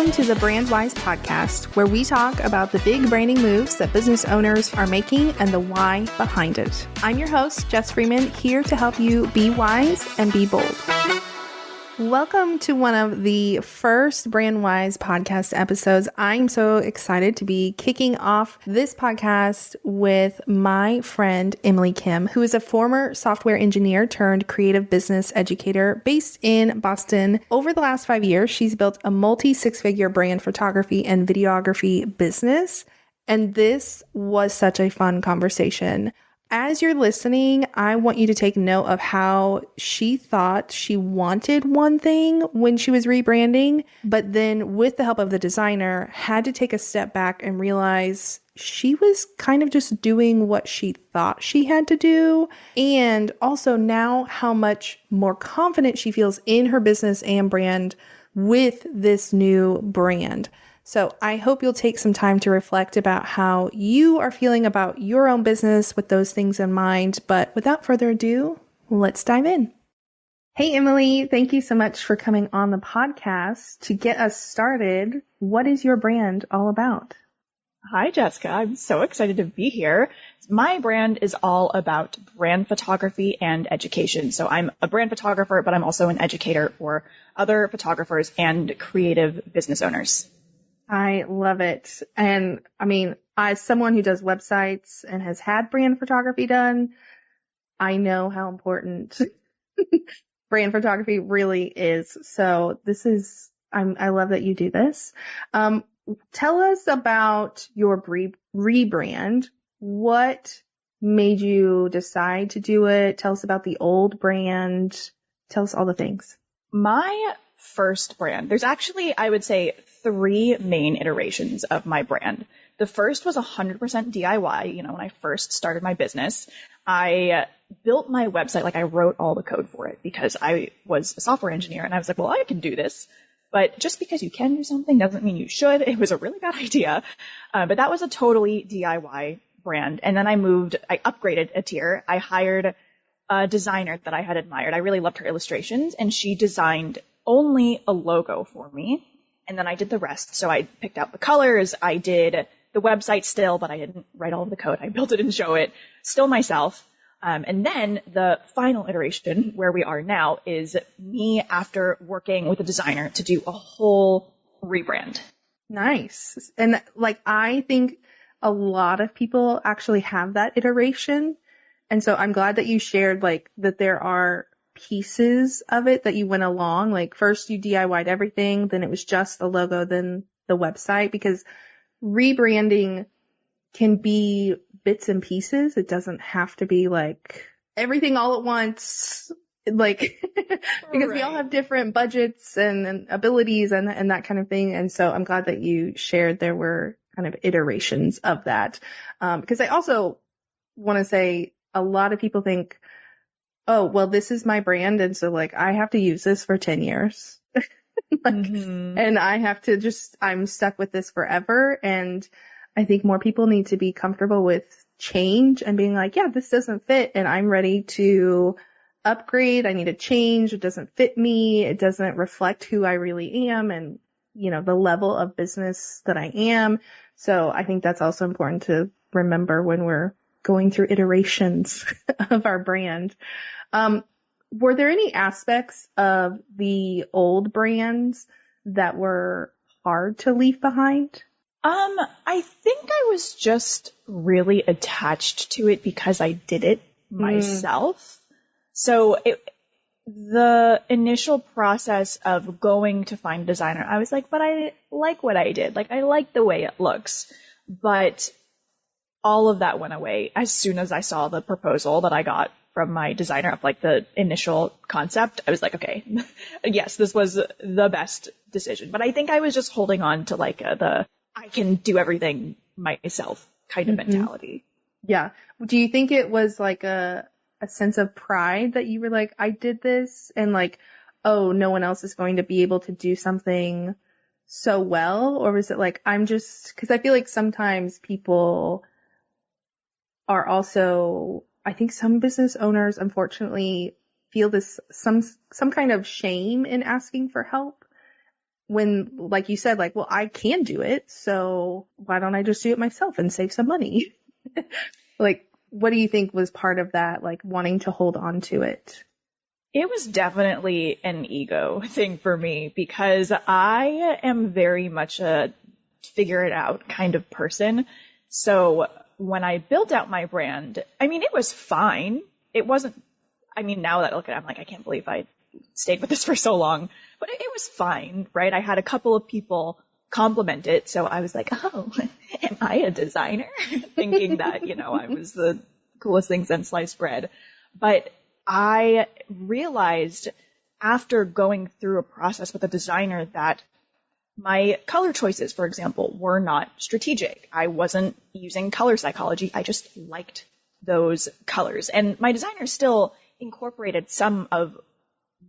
Welcome to the Brand Wise podcast, where we talk about the big branding moves that business owners are making and the why behind it. I'm your host, Jess Freeman, here to help you be wise and be bold. Welcome to one of the first Brand Wise podcast episodes. I'm so excited to be kicking off this podcast with my friend, Emily Kim, who is a former software engineer turned creative business educator based in Boston. Over the last 5 years, she's built a multi-six-figure brand photography and videography business. And this was such a fun conversation. As you're listening, I want you to take note of how she thought she wanted one thing when she was rebranding, but then with the help of the designer, had to take a step back and realize she was kind of just doing what she thought she had to do. And also now how much more confident she feels in her business and brand with this new brand. So I hope you'll take some time to reflect about how you are feeling about your own business with those things in mind. But without further ado, let's dive in. Hey, Emily, thank you so much for coming on the podcast. To get us started, what is your brand all about? Hi, Jessica. I'm so excited to be here. My brand is all about brand photography and education. So I'm a brand photographer, but I'm also an educator for other photographers and creative business owners. I love it. And I mean, as someone who does websites and has had brand photography done, I know how important brand photography really is. So I love that you do this. Tell us about your rebrand. What made you decide to do it? Tell us about the old brand. Tell us all the things. My first brand, there's actually, I would say, 3 main iterations of my brand. The first was 100% DIY. When I first started my business, I built my website, like I wrote all the code for it because I was a software engineer and I was like, well, I can do this. But just because you can do something doesn't mean you should. It was a really bad idea. But that was a totally DIY brand. And then I upgraded a tier. I hired a designer that I had admired. I really loved her illustrations, and she designed only a logo for me. And then I did the rest. So I picked out the colors. I did the website still, but I didn't write all of the code. I built it and show it still myself. And then the final iteration where we are now is me after working with a designer to do a whole rebrand. Nice. And I think a lot of people actually have that iteration. And so I'm glad that you shared that there are pieces of it that you went along. First you DIY'd everything, then it was just the logo, then the website, because rebranding can be bits and pieces. It doesn't have to be everything all at once, because we all have different budgets and abilities and that kind of thing. And so I'm glad that you shared there were kind of iterations of that. Because I also want to say a lot of people think, oh, well, this is my brand. And so I have to use this for 10 years. And I have to I'm stuck with this forever. And I think more people need to be comfortable with change and being yeah, this doesn't fit and I'm ready to upgrade. I need a change. It doesn't fit me. It doesn't reflect who I really am and, the level of business that I am. So I think that's also important to remember when we're going through iterations of our brand. Were there any aspects of the old brands that were hard to leave behind? I think I was just really attached to it because I did it myself. So the initial process of going to find a designer, I was like, but I like what I did. I like the way it looks. But all of that went away as soon as I saw the proposal that I got from my designer of the initial concept. I was like, okay, yes, this was the best decision. But I think I was just holding on to the I can do everything myself kind of mentality. Yeah. Do you think it was a sense of pride that you were I did this and oh, no one else is going to be able to do something so well? Or was it I'm just, because I feel sometimes people are also, I think some business owners unfortunately feel some kind of shame in asking for help. when, like you said, like, well, I can do it, so why don't I just do it myself and save some money? Like, what do you think was part of that, like wanting to hold on to it? It was definitely an ego thing for me because I am very much a figure it out kind of person. So when I built out my brand, I mean, it was fine. It wasn't, I mean, now that I look at it, I'm like, I can't believe I stayed with this for so long, but it was fine, right? I had a couple of people compliment it. So I was like, oh, am I a designer? Thinking that, you know, I was the coolest thing since sliced bread. But I realized after going through a process with a designer that my color choices, for example, were not strategic. I wasn't using color psychology. I just liked those colors. And my designer still incorporated some of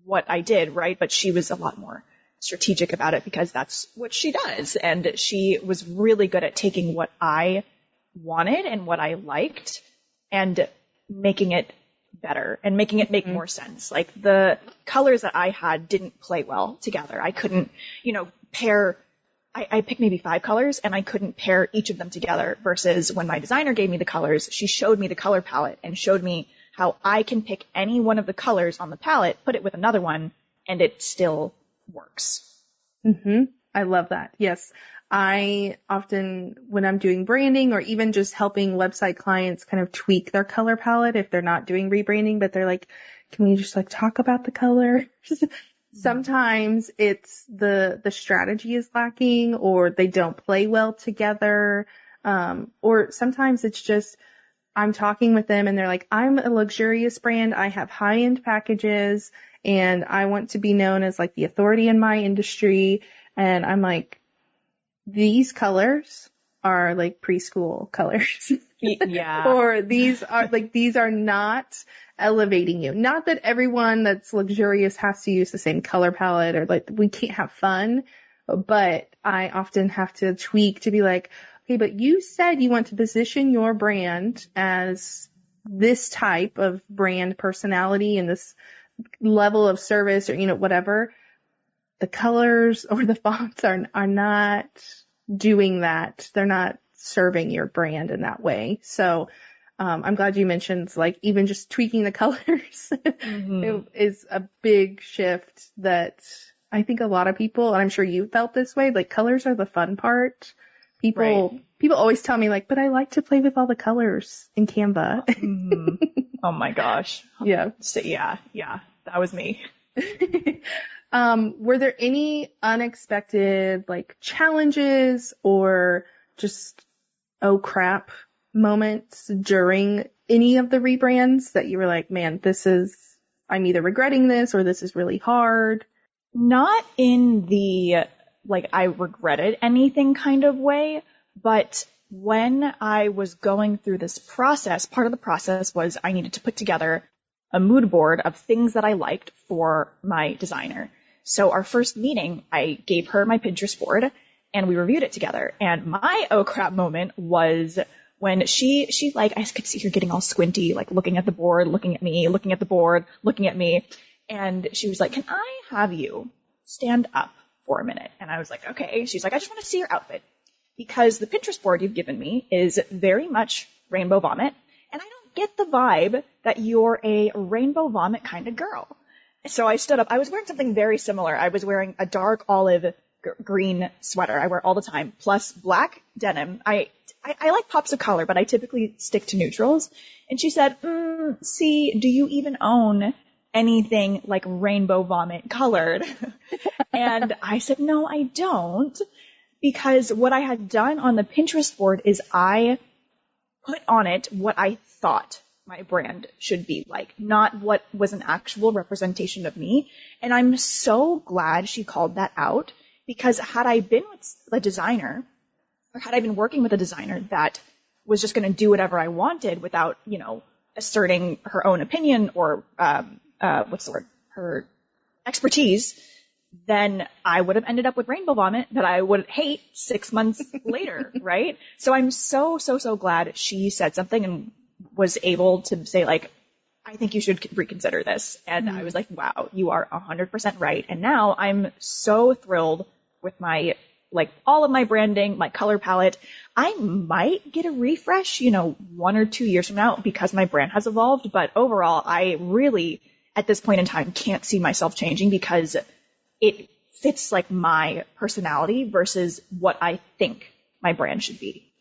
what I did, right? But she was a lot more strategic about it because that's what she does. And she was really good at taking what I wanted and what I liked and making it better and making it make more sense. Like the colors that I had didn't play well together. I couldn't, you know, pair, I picked maybe 5 colors and I couldn't pair each of them together versus when my designer gave me the colors, she showed me the color palette and showed me how I can pick any one of the colors on the palette, put it with another one, and it still works. I love that. Yes. I often, when I'm doing branding or even just helping website clients kind of tweak their color palette, if they're not doing rebranding, but they're like, can we just like talk about the color? Sometimes it's the strategy is lacking or they don't play well together. Or sometimes it's just, I'm talking with them and they're like, I'm a luxurious brand. I have high-end packages and I want to be known as like the authority in my industry. And I'm like, these colors are like preschool colors. Yeah. Or these are not elevating you. Not that everyone that's luxurious has to use the same color palette or like we can't have fun, but I often have to tweak to be like, okay, but you said you want to position your brand as this type of brand personality and this level of service or, you know, whatever. The colors or the fonts are not doing that. They're not serving your brand in that way. So, I'm glad you mentioned like even just tweaking the colors it is a big shift that I think a lot of people, and I'm sure you felt this way, like colors are the fun part. People always tell me like, but I like to play with all the colors in Canva. Oh my gosh. Yeah. So, yeah, that was me. Were there any unexpected like challenges or just, oh crap moments during any of the rebrands that you were like, man, I'm either regretting this or this is really hard? Not in the, like, I regretted anything kind of way, but when I was going through this process, part of the process was I needed to put together a mood board of things that I liked for my designer. So our first meeting, I gave her my Pinterest board and we reviewed it together. And my oh crap moment was when she like, I could see her getting all squinty, like looking at the board, looking at me, looking at the board, looking at me. And she was like, can I have you stand up for a minute? And I was like, okay. She's like, I just want to see your outfit because the Pinterest board you've given me is very much rainbow vomit. And I don't get the vibe that you're a rainbow vomit kind of girl. So I stood up. I was wearing something very similar. I was wearing a dark olive green sweater I wear all the time, plus black denim. I like pops of color, but I typically stick to neutrals. And she said, see, do you even own anything like rainbow vomit colored? And I said, no, I don't. Because what I had done on the Pinterest board is I put on it what I thought my brand should be like, not what was an actual representation of me. And I'm so glad she called that out because had I been with a designer or had I been working with a designer that was just going to do whatever I wanted without, you know, asserting her own opinion or, her expertise, then I would have ended up with rainbow vomit that I would hate 6 months later, right? So I'm so glad she said something and was able to say like, I think you should reconsider this. And I was like, wow, you are 100% right. And now I'm so thrilled with my, like all of my branding, my color palette. I might get a refresh, 1 or 2 years from now because my brand has evolved. But overall, I really, at this point in time, can't see myself changing because it fits like my personality versus what I think my brand should be.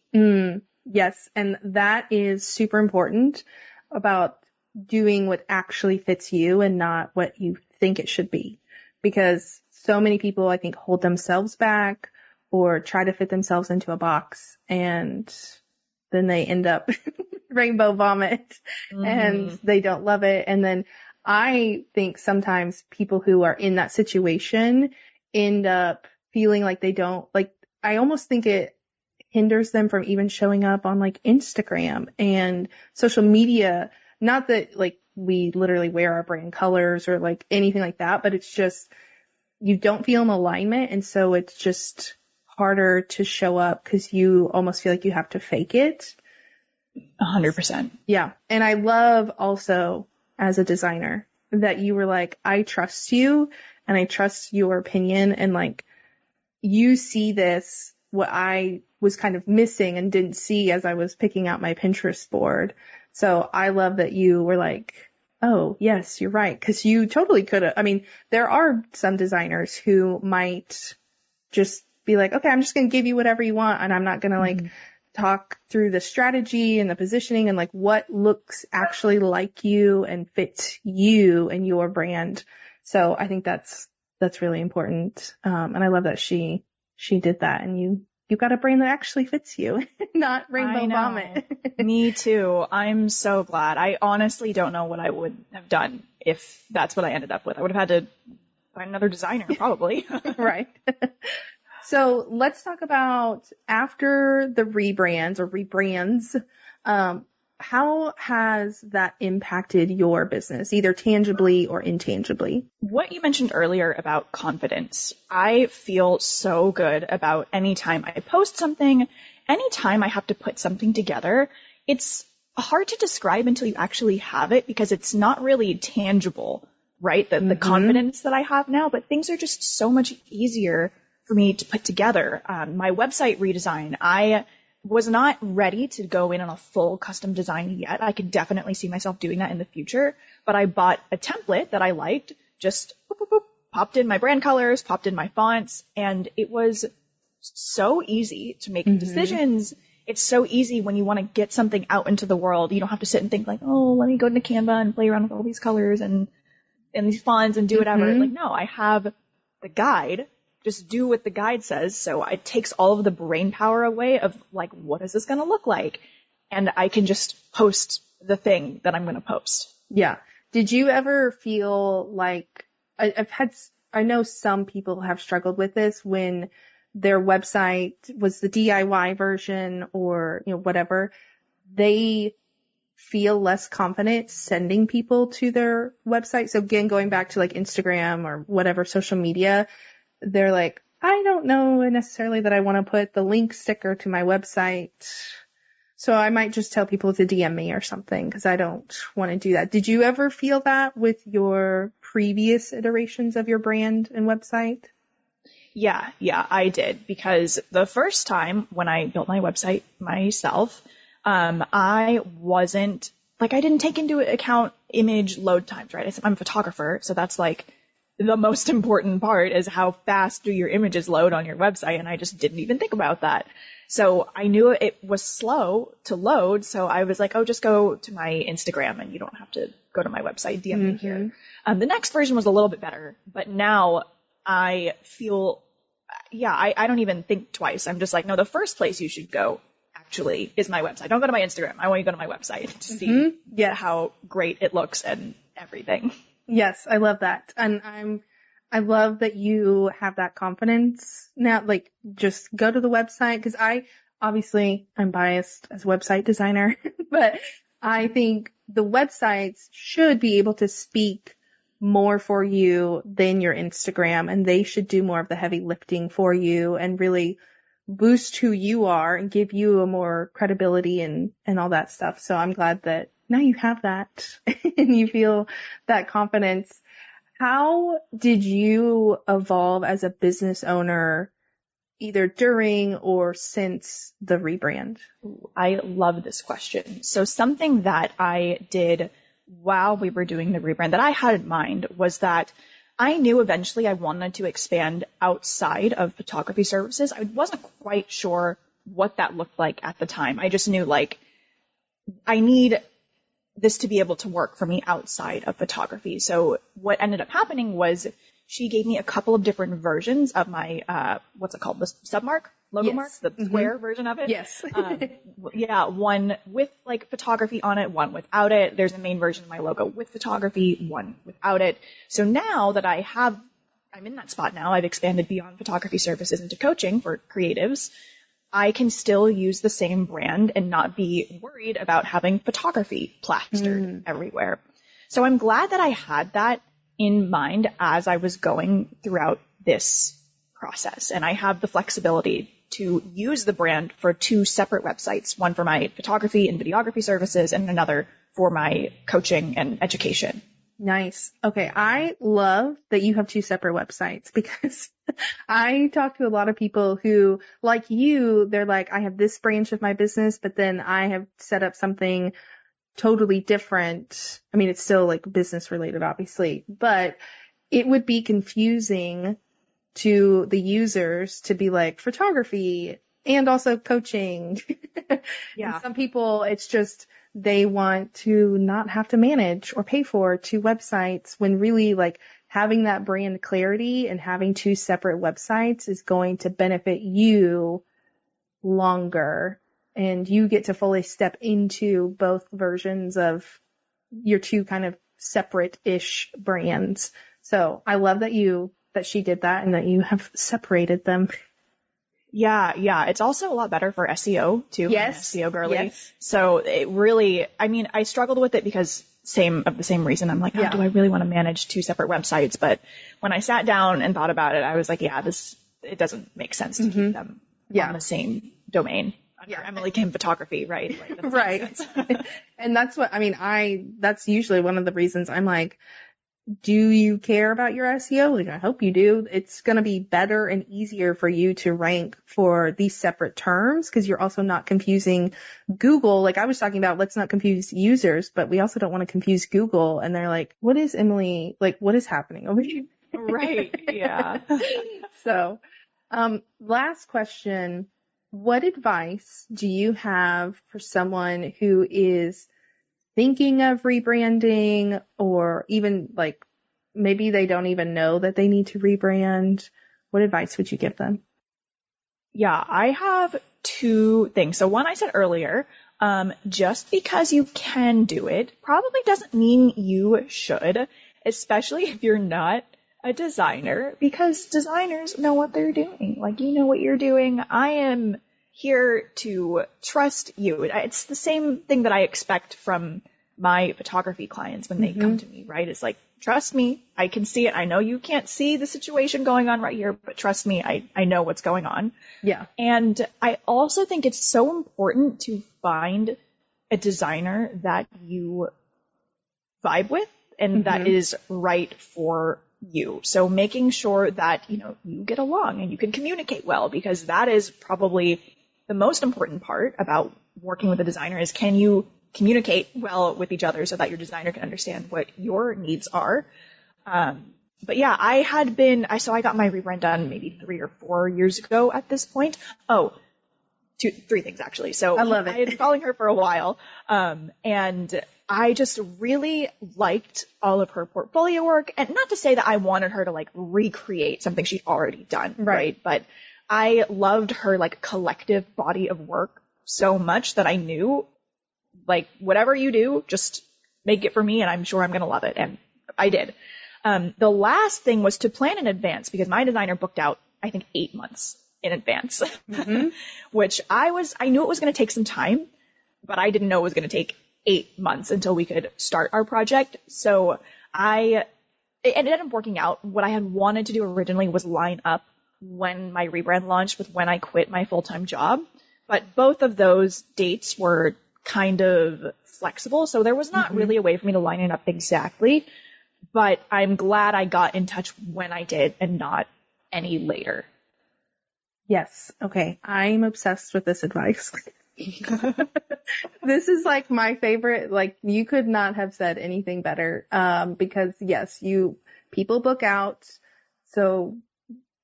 Yes. And that is super important about doing what actually fits you and not what you think it should be. Because so many people, I think, hold themselves back or try to fit themselves into a box, and then they end up rainbow vomit and they don't love it. And then I think sometimes people who are in that situation end up feeling like they don't, like, I almost think it hinders them from even showing up on like Instagram and social media. Not that like we literally wear our brand colors or like anything like that, but it's just, you don't feel in alignment. And so it's just harder to show up because you almost feel like you have to fake it. 100%. Yeah. And I love also as a designer that you were like, I trust you and I trust your opinion. And like, you see this, what I was kind of missing and didn't see as I was picking out my Pinterest board. So I love that you were like, oh, yes, you're right. Because you totally could have. I mean, there are some designers who might just be like, okay, I'm just going to give you whatever you want. And I'm not going to like talk through the strategy and the positioning and like what looks actually like you and fits you and your brand. So I think that's really important. And I love that she did that, and you got a brand that actually fits you, not rainbow vomit. Me too. I'm so glad. I honestly don't know what I would have done if that's what I ended up with. I would have had to find another designer probably. Right. So let's talk about after the rebrands or rebrands, how has that impacted your business, either tangibly or intangibly? What you mentioned earlier about confidence, I feel so good about anytime I post something, anytime I have to put something together. It's hard to describe until you actually have it because it's not really tangible, right? The confidence that I have now, but things are just so much easier for me to put together. My website redesign, I was not ready to go in on a full custom design yet. I could definitely see myself doing that in the future, but I bought a template that I liked, just boop, boop, boop, popped in my brand colors, popped in my fonts, and it was so easy to make decisions. It's so easy when you want to get something out into the world. You don't have to sit and think like, oh, let me go into Canva and play around with all these colors and these fonts and do whatever. Like, no, I have the guide. Just do what the guide says. So it takes all of the brain power away of like, what is this going to look like? And I can just post the thing that I'm going to post. Yeah. Did you ever feel like I know some people have struggled with this when their website was the DIY version or, whatever, they feel less confident sending people to their website. So again, going back to like Instagram or whatever social media, they're like, I don't know necessarily that I want to put the link sticker to my website. So I might just tell people to DM me or something because I don't want to do that. Did you ever feel that with your previous iterations of your brand and website? Yeah, I did. Because the first time when I built my website myself, I wasn't, like, I didn't take into account image load times, right? I'm a photographer, so that's like the most important part is how fast do your images load on your website, and I just didn't even think about that. So I knew it was slow to load, so I was like, oh, just go to my Instagram and you don't have to go to my website, DM me here. The next version was a little bit better, but now I feel, I don't even think twice. I'm just like, no, the first place you should go actually is my website. Don't go to my Instagram. I want you to go to my website to see how great it looks and everything. Yes, I love that. And I love that you have that confidence now, like just go to the website. Cause I'm biased as a website designer, but I think the websites should be able to speak more for you than your Instagram, and they should do more of the heavy lifting for you and really boost who you are and give you a more credibility and all that stuff. So I'm glad that now you have that and you feel that confidence. How did you evolve as a business owner either during or since the rebrand? I love this question. So something that I did while we were doing the rebrand that I had in mind was that I knew eventually I wanted to expand outside of photography services. I wasn't quite sure what that looked like at the time. I just knew like I need this to be able to work for me outside of photography. So what ended up happening was she gave me a couple of different versions of my, what's it called? The submark? Logo mark? The square version of it? Yes. Yeah, one with like photography on it, one without it. There's a main version of my logo with photography, one without it. So now that I'm in that spot now, I've expanded beyond photography services into coaching for creatives. I can still use the same brand and not be worried about having photography plastered everywhere. So I'm glad that I had that in mind as I was going throughout this process. And I have the flexibility to use the brand for two separate websites, one for my photography and videography services and another for my coaching and education. Nice. Okay. I love that you have two separate websites because I talk to a lot of people who, like you, they're like, I have this branch of my business, but then I have set up something totally different. I mean, it's still like business related, obviously, but it would be confusing to the users to be like photography and also coaching. Yeah. And some people, it's just, they want to not have to manage or pay for two websites when really like having that brand clarity and having two separate websites is going to benefit you longer. And you get to fully step into both versions of your two kind of separate-ish brands. So I love that she did that and that you have separated them. Yeah. It's also a lot better for SEO too. Yes. I'm an SEO girly. Yes. So it really, I mean, I struggled with it because the same reason. I'm like, do I really want to manage two separate websites? But when I sat down and thought about it, I was like, it doesn't make sense to keep them on the same domain. Under Emily Kim Photography, right? Like, right. And that's what, I mean, that's usually one of the reasons I'm like, do you care about your SEO? Like, I hope you do. It's going to be better and easier for you to rank for these separate terms because you're also not confusing Google. Like I was talking about, let's not confuse users, but we also don't want to confuse Google. And they're like, what is Emily? Like, what is happening over here? Right. Yeah. So, last question. What advice do you have for someone who is thinking of rebranding or even like maybe they don't even know that they need to rebrand? What advice would you give them? Yeah, I have two things. So one I said earlier, just because you can do it probably doesn't mean you should, especially if you're not a designer, because designers know what they're doing. Like, you know what you're doing. I am here to trust you. It's the same thing that I expect from my photography clients when they come to me, right? It's like, trust me, I can see it. I know you can't see the situation going on right here, but trust me, I know what's going on. Yeah. And I also think it's so important to find a designer that you vibe with and that is right for you. So making sure that, you get along and you can communicate well, because that is probably the most important part about working with a designer is, can you communicate well with each other so that your designer can understand what your needs are. But yeah, I got my rebrand done maybe 3 or 4 years ago at this point. Three things actually. So I love it. I had been following her for a while. And I just really liked all of her portfolio work, and not to say that I wanted her to like recreate something she'd already done. Right. But I loved her like collective body of work so much that I knew, like, whatever you do, just make it for me and I'm sure I'm going to love it. And I did. The last thing was to plan in advance, because my designer booked out, I think, 8 months in advance, which I knew it was going to take some time, but I didn't know it was going to take 8 months until we could start our project. So it ended up working out. What I had wanted to do originally was line up when my rebrand launched with when I quit my full-time job. But both of those dates were kind of flexible, so there was not really a way for me to line it up exactly. But I'm glad I got in touch when I did and not any later. Yes. Okay. I'm obsessed with this advice. This is like my favorite. Like, you could not have said anything better. Because yes, people book out. So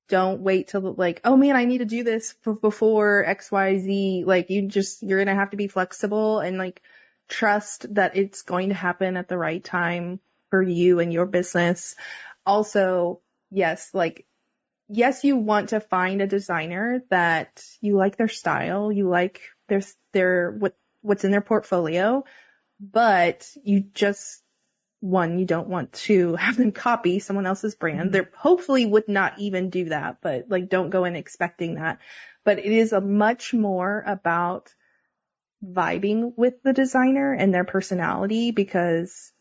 don't wait till like, oh man, I need to do this before XYZ. Like, you're going to have to be flexible and like trust that it's going to happen at the right time for you and your business. Also, yes, you want to find a designer that you like their style, you like what's in their portfolio, but you don't want to have them copy someone else's brand. They hopefully would not even do that, but like, don't go in expecting that. But it is a much more about vibing with the designer and their personality, because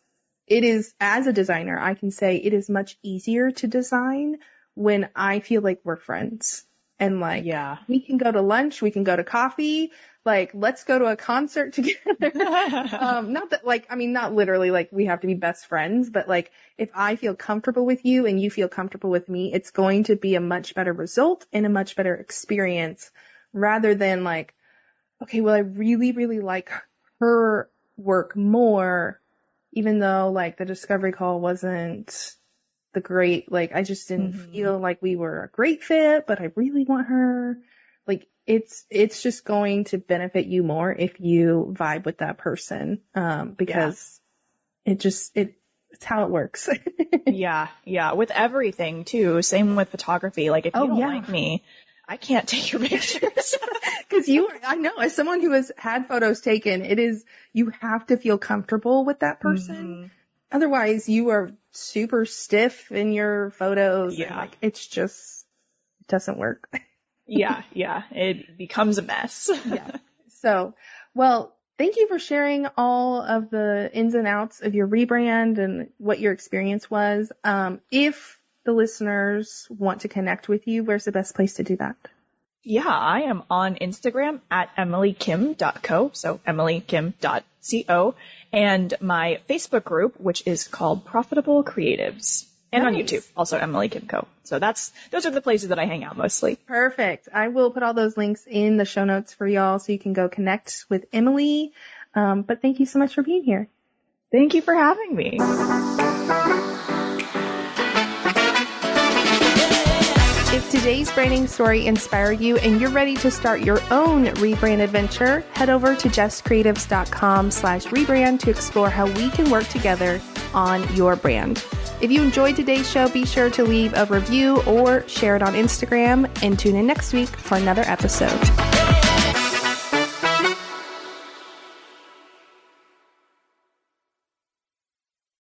it is, as a designer, I can say it is much easier to design when I feel like we're friends. And like, we can go to lunch, we can go to coffee, like, let's go to a concert together. Not literally like we have to be best friends, but like, if I feel comfortable with you and you feel comfortable with me, it's going to be a much better result and a much better experience, rather than like, okay, well, I really, really like her work more, even though like the discovery call wasn't the great, like, I just didn't feel like we were a great fit, but I really want her. Like, it's just going to benefit you more if you vibe with that person, because it's how it works. Yeah. With everything too. Same with photography. Like, if you don't like me, I can't take your pictures. Cause I know, as someone who has had photos taken, you have to feel comfortable with that person. Otherwise you are super stiff in your photos. Yeah. And like, it doesn't work. Yeah. It becomes a mess. Yeah. So, well, thank you for sharing all of the ins and outs of your rebrand and what your experience was. If the listeners want to connect with you, where's the best place to do that? Yeah, I am on Instagram at emilykim.co, so emilykim.co, and my Facebook group, which is called Profitable Creatives, and on YouTube, also Emily Kim Co. So those are the places that I hang out mostly. Perfect. I will put all those links in the show notes for y'all so you can go connect with Emily. But thank you so much for being here. Thank you for having me. If today's branding story inspired you and you're ready to start your own rebrand adventure, head over to justcreatives.com/rebrand to explore how we can work together on your brand. If you enjoyed today's show, be sure to leave a review or share it on Instagram, and tune in next week for another episode.